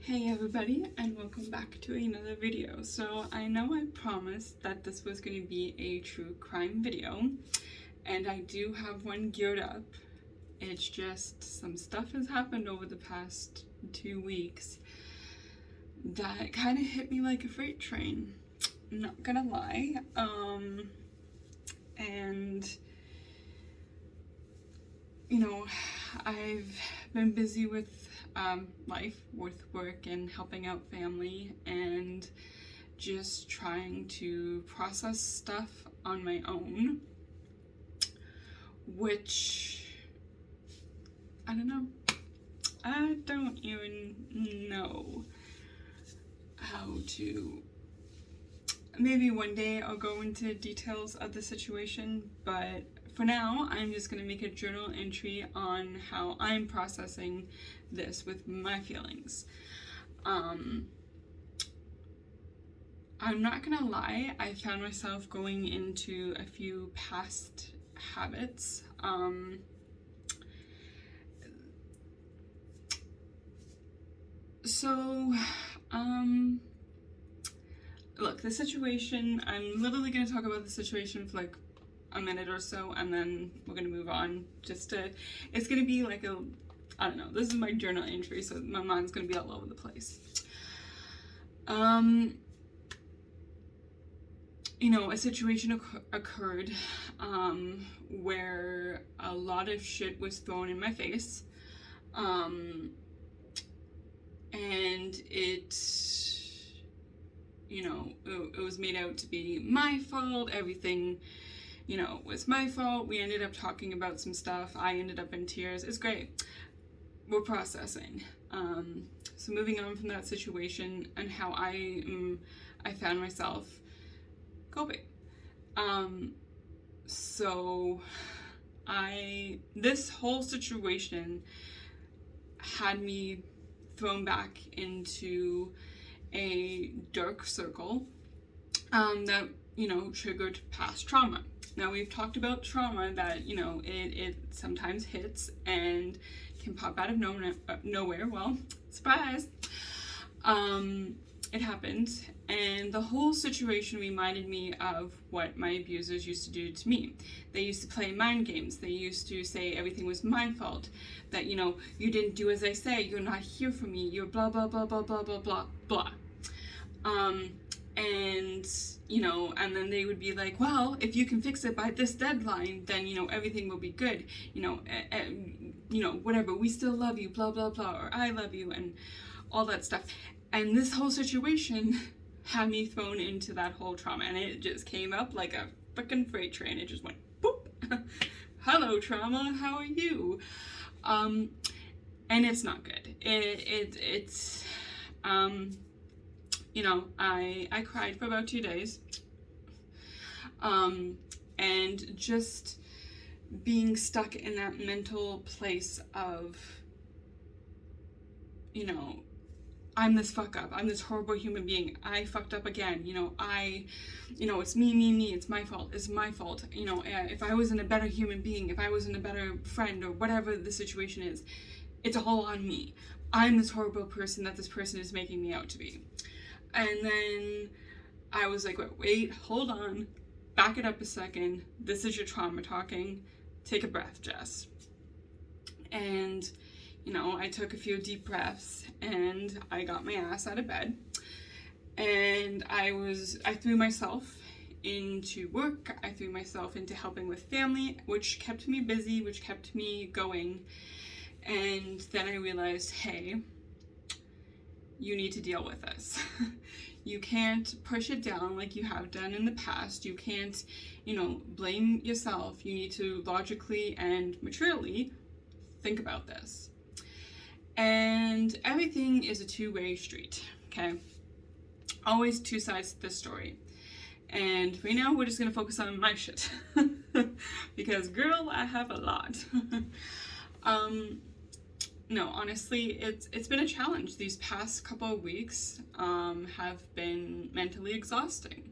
Hey everybody, and welcome back to another video. So I know I promised that this was going to be a true crime video, and I do have one geared up. It's just some stuff has happened over the past 2 weeks that kind of hit me like a freight train. I'm not gonna lie. And you know, I've been busy with life, with work and helping out family, and just trying to process stuff on my own, which I don't know. I don't even know how to. Maybe one day I'll go into details of the situation, but for now, I'm just going to make a journal entry on how I'm processing this with my feelings. I'm not going to lie, I found myself going into a few past habits. Look, the situation, I'm literally going to talk about the situation for like a minute or so, and then we're going to move on. It's going to be like I don't know, this is my journal entry, so my mind's going to be all over the place. A situation occurred where a lot of shit was thrown in my face, and it was made out to be my fault. Everything, was my fault. We ended up talking about some stuff. I ended up in tears. It's great. We're processing. So moving on from that situation and how I found myself coping. This whole situation had me thrown back into a dark circle that triggered past trauma. Now, we've talked about trauma that it sometimes hits and can pop out of nowhere. Well, surprise. It happened, and the whole situation reminded me of what my abusers used to do to me. They used to play mind games. They used to say everything was my fault, that you didn't do as I say, you're not here for me, you're blah blah blah blah blah blah blah blah. And then they would be like, well, if you can fix it by this deadline, then everything will be good, whatever, we still love you, blah blah blah, or I love you, and all that stuff. And this whole situation had me thrown into that whole trauma, and it just came up like a freaking freight train. It just went boop. Hello trauma, how are you? And it's not good. I cried for about 2 days. And just being stuck in that mental place of, I'm this fuck up. I'm this horrible human being. I fucked up again. It's me. It's my fault. It's my fault. If I wasn't a better human being, if I wasn't a better friend, or whatever the situation is, it's all on me. I'm this horrible person that this person is making me out to be. And then I was like, wait, hold on. Back it up a second. This is your trauma talking. Take a breath, Jess. And I took a few deep breaths, and I got my ass out of bed, and I threw myself into work. I threw myself into helping with family, which kept me busy, which kept me going. And then I realized, hey, you need to deal with this. You can't push it down like you have done in the past. You can't, blame yourself. You need to logically and maturely think about this. And everything is a two-way street, okay? Always two sides to this story. And right now, we're just gonna focus on my shit. Because, girl, I have a lot. No, honestly, it's been a challenge. These past couple of weeks have been mentally exhausting.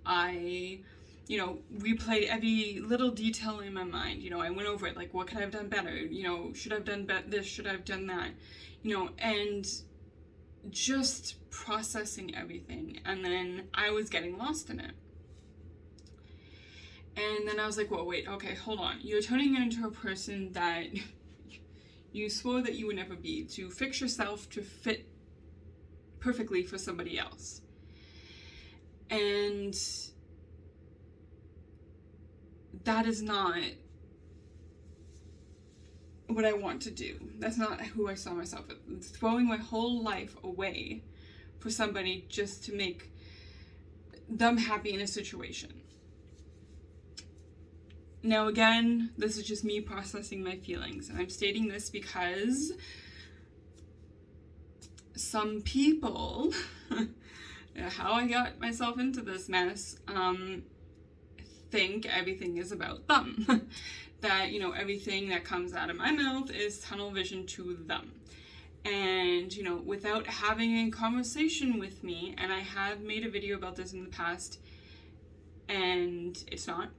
I replayed every little detail in my mind. I went over it, like, what could I have done better? Should I have done this? Should I have done that? And just processing everything, and then I was getting lost in it. And then I was like, whoa, wait, okay, hold on. You're turning into a person that you swore that you would never be, to fix yourself to fit perfectly for somebody else. And that is not what I want to do. That's not who I saw myself as. Throwing my whole life away for somebody just to make them happy in a situation. Now again, this is just me processing my feelings, and I'm stating this because some people, how I got myself into this mess, think everything is about them. That, you know, everything that comes out of my mouth is tunnel vision to them. And, you know, without having a conversation with me, and I have made a video about this in the past, and it's not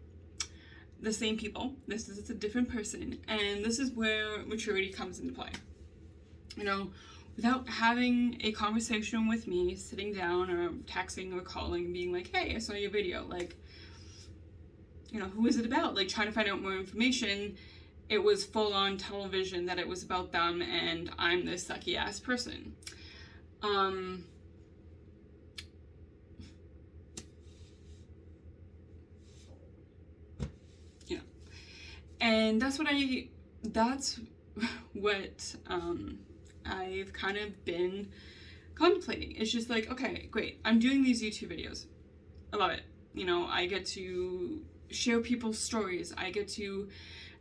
the same people. This is a different person, and this is where maturity comes into play. You know, without having a conversation with me, sitting down or texting or calling, being like, hey, I saw your video, like, you know, who is it about? Like, trying to find out more information. It was full on tunnel vision that it was about them, and I'm this sucky ass person. Yeah. And that's what I've kind of been contemplating. It's just like, okay, great. I'm doing these YouTube videos. I love it. You know, I get to share people's stories. I get to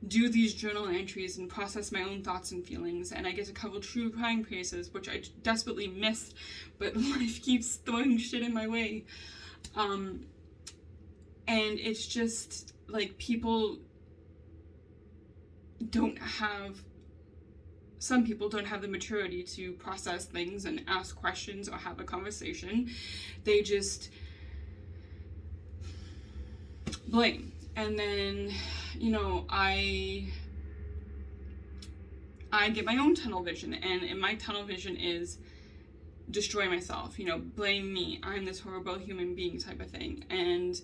do these journal entries and process my own thoughts and feelings, and I get to cover true crime cases, which I desperately miss, but life keeps throwing shit in my way. And it's just like some people don't have the maturity to process things and ask questions or have a conversation. They just blame. And then, you know, I get my own tunnel vision, and my tunnel vision is destroy myself, you know, blame me, I'm this horrible human being type of thing. And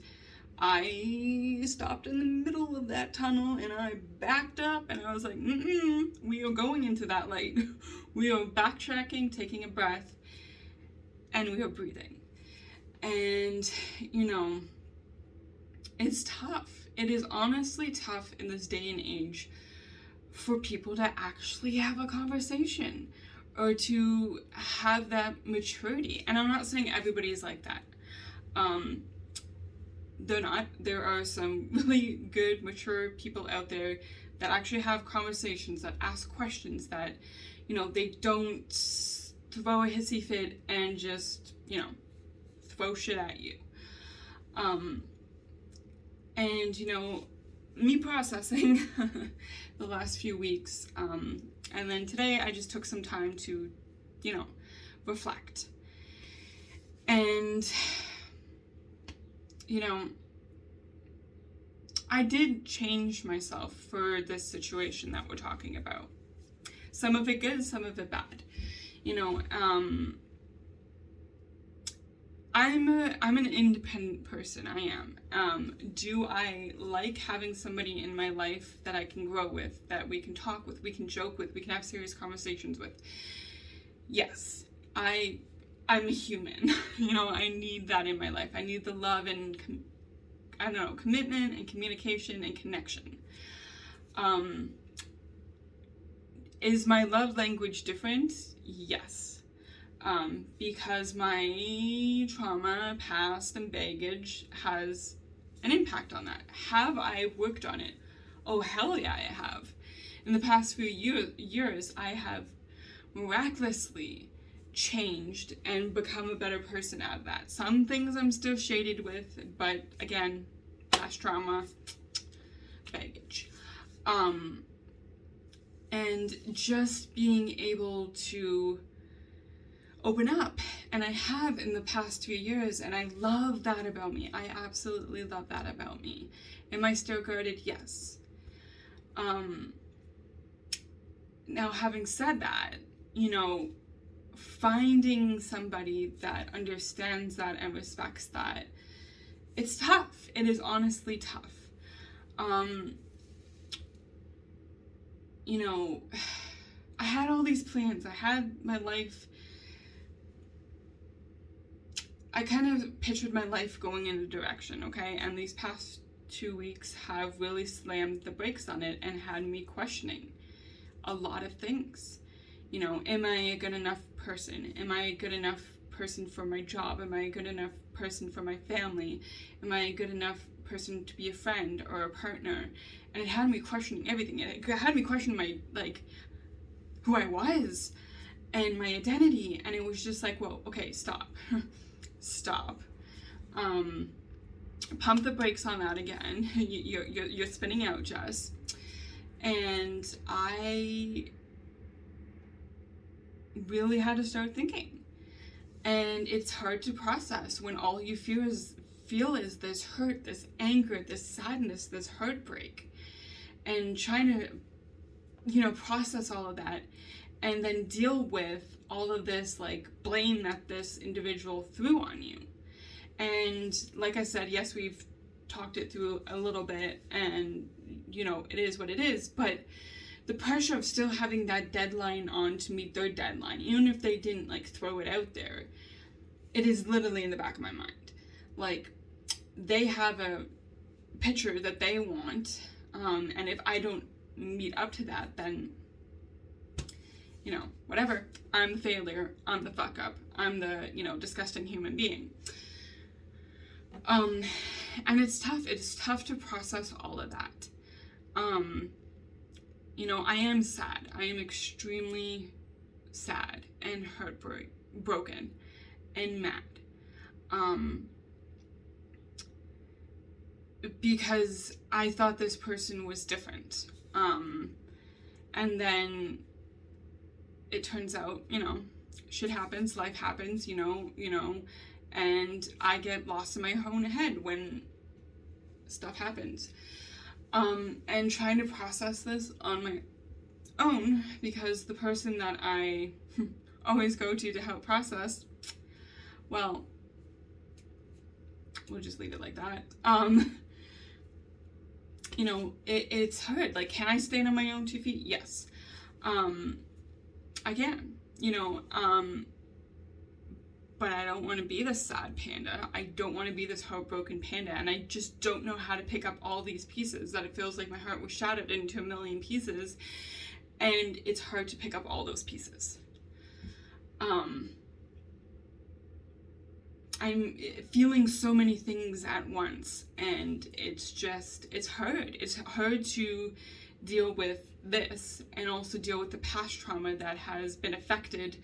I stopped in the middle of that tunnel, and I backed up, and I was like, we are going into that light. We are backtracking, taking a breath, and we are breathing. And, you know, it's tough. It is honestly tough in this day and age for people to actually have a conversation or to have that maturity. And I'm not saying everybody is like that. They're not. There are some really good, mature people out there that actually have conversations, that ask questions, that, you know, they don't throw a hissy fit and just, you know, throw shit at you. And, you know, me processing the last few weeks, and then today I just took some time to, you know, reflect. And, you know, I did change myself for this situation that we're talking about. Some of it good, some of it bad. You know, I'm an independent person. I am. Do I like having somebody in my life that I can grow with, that we can talk with, we can joke with, we can have serious conversations with? Yes. I'm a human. You know, I need that in my life. I need the love and, commitment and communication and connection. Is my love language different? Yes. Because my trauma, past, and baggage has an impact on that. Have I worked on it? Oh, hell yeah, I have. In the past few years, I have miraculously changed and become a better person out of that. Some things I'm still shaded with, but again, past trauma, baggage. And just being able to open up, and I have in the past 2 years, and I love that about me. I absolutely love that about me. Am I still guarded? Yes. Now, having said that, you know, finding somebody that understands that and respects that, it's tough. It is honestly tough. You know, I had all these plans. I had my life. I kind of pictured my life going in a direction, okay? And these past 2 weeks have really slammed the brakes on it and had me questioning a lot of things. You know, am I a good enough person? Am I a good enough person for my job? Am I a good enough person for my family? Am I a good enough person to be a friend or a partner? And it had me questioning everything. It had me questioning my, like, who I was and my identity. And it was just like, whoa, okay, stop. Stop. Pump the brakes on that again. You're spinning out, Jess. And I really had to start thinking. And it's hard to process when all you feel is this hurt, this anger, this sadness, this heartbreak. And trying to, you know, process all of that and then deal with all of this, like, blame that this individual threw on you. And like I said, yes, we've talked it through a little bit, and, you know, it is what it is, but the pressure of still having that deadline on to meet their deadline, even if they didn't, like, throw it out there, it is literally in the back of my mind. Like, they have a picture that they want, and if I don't meet up to that, then, you know, whatever. I'm the failure. I'm the fuck up. I'm the, you know, disgusting human being. And it's tough. It's tough to process all of that. You know, I am sad. I am extremely sad and heartbroken and mad. Because I thought this person was different. And then it turns out, you know, shit happens, life happens, you know, and I get lost in my own head when stuff happens. And trying to process this on my own, because the person that I always go to help process, well, we'll just leave it like that. You know, it's hard. Like, can I stand on my own 2 feet? Yes. I can, you know, but I don't want to be this sad panda. I don't want to be this heartbroken panda, and I just don't know how to pick up all these pieces, that it feels like my heart was shattered into a million pieces, and it's hard to pick up all those pieces. I'm feeling so many things at once, and it's hard. It's hard to deal with this and also deal with the past trauma that has been affected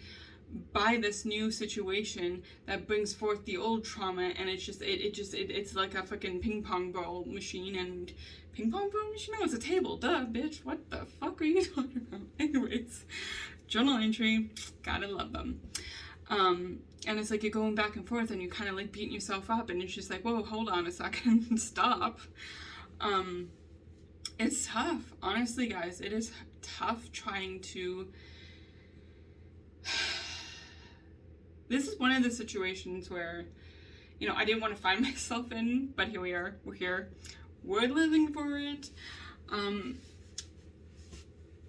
by this new situation that brings forth the old trauma. And it's like a fucking ping pong ball machine. And ping pong ball machine? No, it's a table. Duh, bitch. What the fuck are you talking about? Anyways, journal entry, gotta love them. And it's like you're going back and forth, and you're kind of like beating yourself up, and it's just like, whoa, hold on a second, stop. It's tough, honestly, guys. It is tough trying to. This is one of the situations where, you know, I didn't want to find myself in, but here we are. We're here. We're living for it. And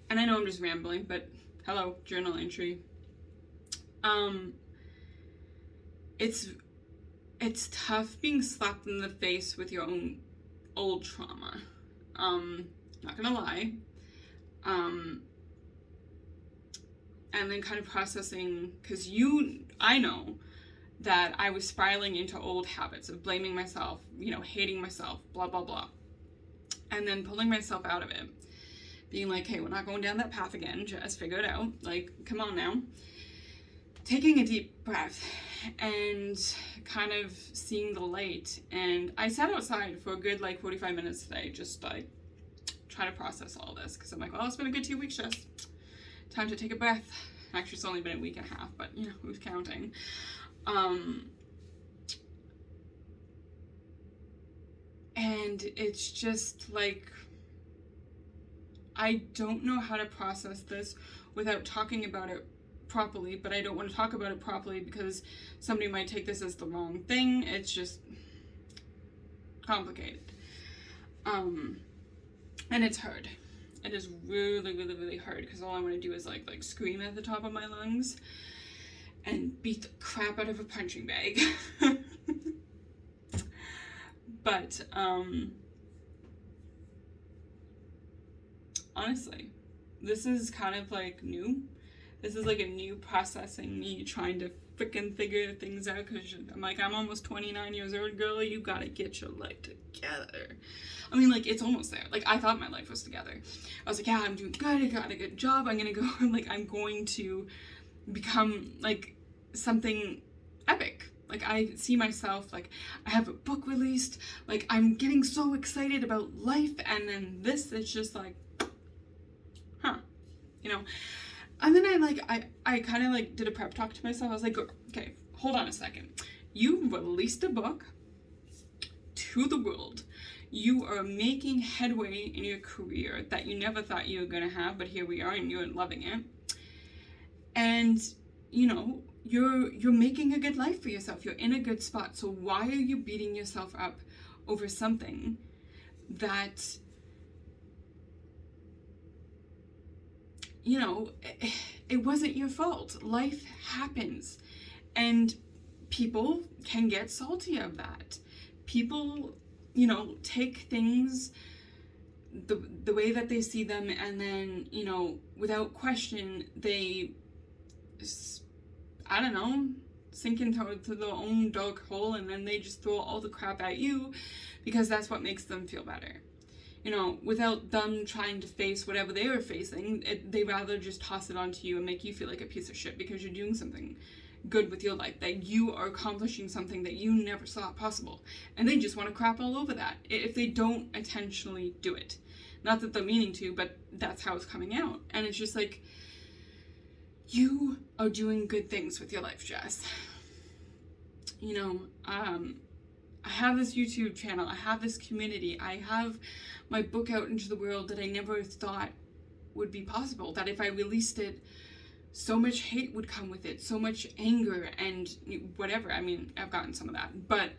I know I'm just rambling, but hello, journal entry. It's tough being slapped in the face with your own old trauma. Not gonna lie. And then kind of processing, because I know that I was spiraling into old habits of blaming myself, you know, hating myself, blah, blah, blah. And then pulling myself out of it. Being like, hey, we're not going down that path again, just figure it out. Like, come on now. Taking a deep breath and kind of seeing the light. And I sat outside for a good, 45 minutes today, just, try to process all this. Because I'm like, well, it's been a good 2 weeks, Jess. Time to take a breath. Actually, it's only been a week and a half, but, you know, who's counting? And it's just, like, I don't know how to process this without talking about it properly, but I don't want to talk about it properly because somebody might take this as the wrong thing. It's just complicated. And it's hard. It is really, really, really hard because all I want to do is like scream at the top of my lungs and beat the crap out of a punching bag. But honestly, this is kind of like new. This is like a new processing me trying to freaking figure things out, because I'm like, I'm almost 29 years old, girl. You gotta get your life together. I mean, like, it's almost there. Like, I thought my life was together. I was like, yeah, I'm doing good. I got a good job. I'm gonna go, like, I'm going to become, like, something epic. Like, I see myself, like, I have a book released. Like, I'm getting so excited about life. And then this is just like, huh, you know? And then I kind of like did a prep talk to myself. I was like, okay, hold on a second. You released a book to the world. You are making headway in your career that you never thought you were going to have, but here we are and you're loving it. And, you know, you're making a good life for yourself. You're in a good spot. So why are you beating yourself up over something that, you know, it wasn't your fault. Life happens. And people can get salty of that. People, you know, take things the way that they see them, and then, you know, without question, they, I don't know, sink into their own dark hole, and then they just throw all the crap at you because that's what makes them feel better. You know, without them trying to face whatever they are facing, they rather just toss it onto you and make you feel like a piece of shit because you're doing something good with your life, that you are accomplishing something that you never saw possible. And they just want to crap all over that if they don't intentionally do it. Not that they're meaning to, but that's how it's coming out. And it's just like, you are doing good things with your life, Jess. You know, I have this YouTube channel, I have this community, I have my book out into the world that I never thought would be possible, that if I released it, so much hate would come with it, so much anger and whatever. I mean, I've gotten some of that, but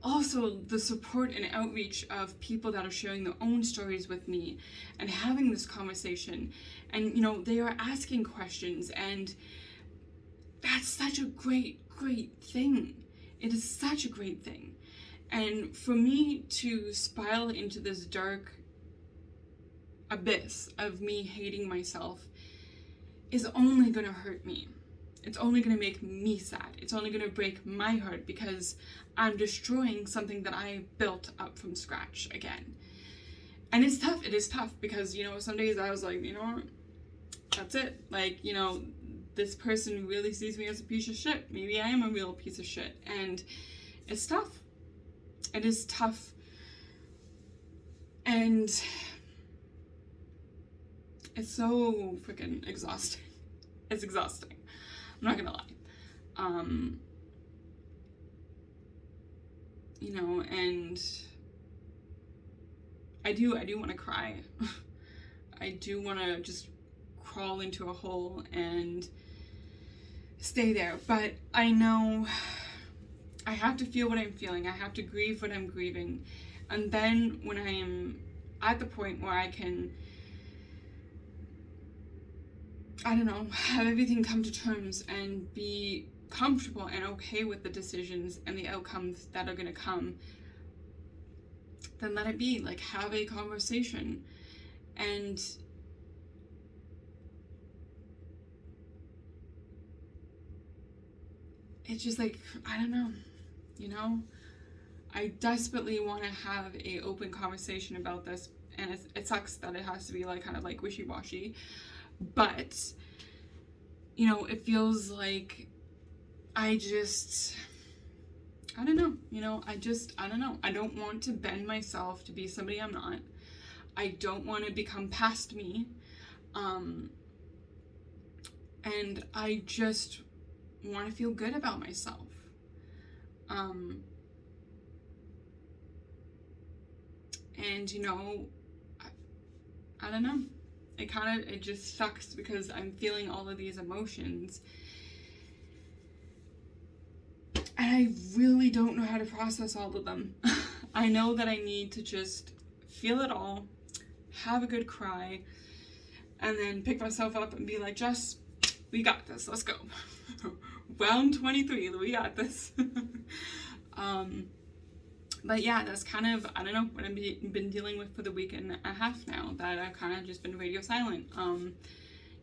also the support and outreach of people that are sharing their own stories with me and having this conversation, and, you know, they are asking questions, and that's such a great thing. It is such a great thing. And for me to spiral into this dark abyss of me hating myself is only going to hurt me. It's only going to make me sad. It's only going to break my heart because I'm destroying something that I built up from scratch again. And it's tough. It is tough because, you know, some days I was like, you know what? That's it. Like, you know, this person really sees me as a piece of shit. Maybe I am a real piece of shit. And it's tough. It is tough. And it's so freaking exhausting. It's exhausting. I'm not gonna lie. You know, and I do want to cry. I do want to just crawl into a hole and stay there. But I know I have to feel what I'm feeling. I have to grieve what I'm grieving. And then when I am at the point where I can, I don't know, have everything come to terms and be comfortable and okay with the decisions and the outcomes that are going to come, then let it be. Like, have a conversation. And it's just like, I don't know, you know, I desperately want to have a open conversation about this, and it sucks that it has to be like kind of like wishy-washy, but, you know, it feels like I don't know, you know, I don't know. I don't want to bend myself to be somebody I'm not. I don't want to become past me. And I just want to feel good about myself. And, you know, I don't know. it just sucks because I'm feeling all of these emotions. And I really don't know how to process all of them. I know that I need to just feel it all, have a good cry, and then pick myself up and be like, Jess, we got this, let's go. Round 23, we got this. But yeah, that's kind of, I don't know, what I've been dealing with for the week and a half now, that I've kind of just been radio silent.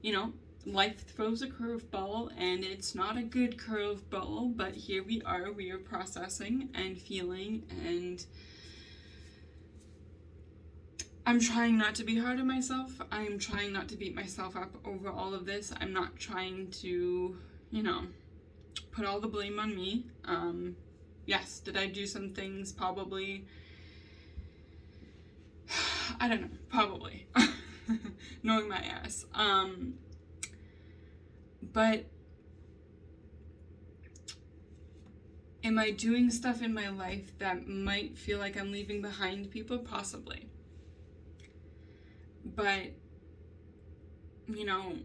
You know, life throws a curveball, and it's not a good curveball, but here we are processing and feeling, and I'm trying not to be hard on myself. I'm trying not to beat myself up over all of this. I'm not trying to, you know, put all the blame on me. Yes, did I do some things? Probably. I don't know. Probably. Knowing my ass. But am I doing stuff in my life that might feel like I'm leaving behind people? Possibly. But, you know,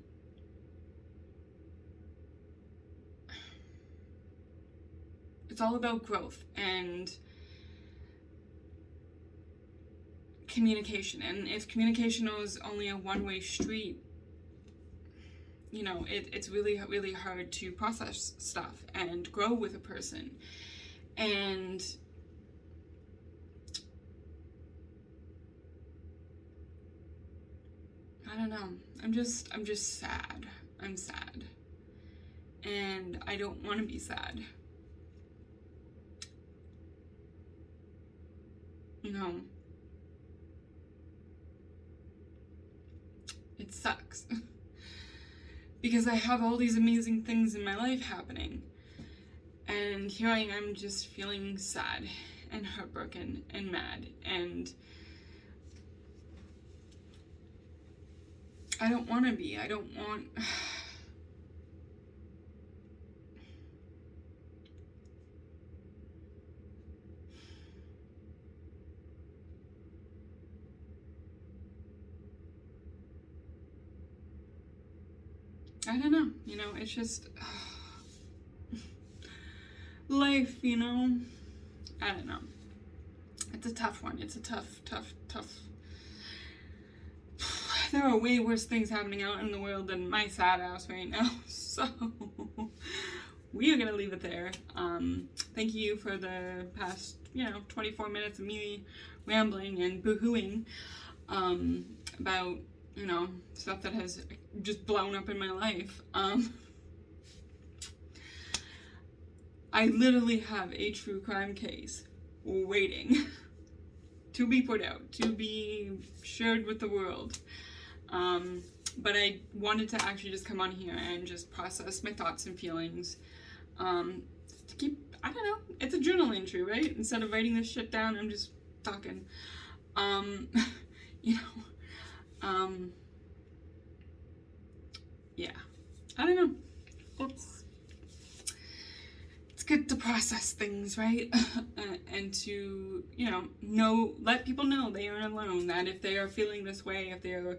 it's all about growth and communication. And if communication is only a one-way street, you know, it's really, really hard to process stuff and grow with a person. And I don't know. I'm just sad. I'm sad. And I don't want to be sad. You know, it sucks. Because I have all these amazing things in my life happening. And here I am just feeling sad and heartbroken and mad. And I don't want to be. I don't want... I don't know, you know, it's just life, you know, I don't know. It's a tough one. It's a tough. There are way worse things happening out in the world than my sad ass right now, so we are gonna leave it there. Thank you for the past, 24 minutes of me rambling and boo-hooing about, stuff that has just blown up in my life. I literally have a true crime case waiting to be put out, to be shared with the world. But I wanted to actually just come on here and just process my thoughts and feelings. To keep, I don't know, it's a journal entry, right? Instead of writing this shit down, I'm just talking. Yeah, I don't know. It's good to process things, right? And to, let people know they aren't alone, that if they are feeling this way, if they're,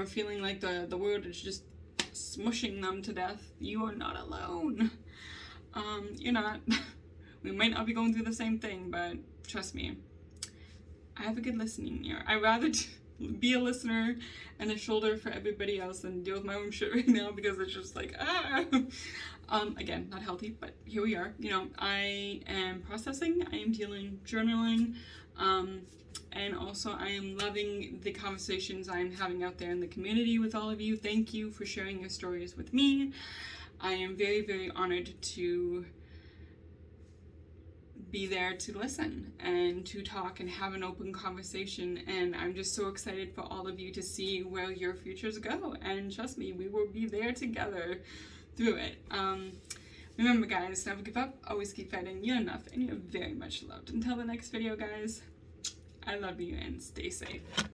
feeling like the world is just smushing them to death, you are not alone. You're not. We might not be going through the same thing, but trust me, I have a good listening ear. I'd rather be a listener and a shoulder for everybody else than deal with my own shit right now, because it's just like, again, not healthy, but here we are. I am processing, I am journaling, and also I am loving the conversations I'm having out there in the community with all of you. Thank you for sharing your stories with me. I am very, very honored to be there to listen and to talk and have an open conversation, and I'm just so excited for all of you to see where your futures go, and trust me, we will be there together through it. Remember guys, never give up, always keep fighting. You're enough and you're very much loved. Until the next video guys, I love you and stay safe.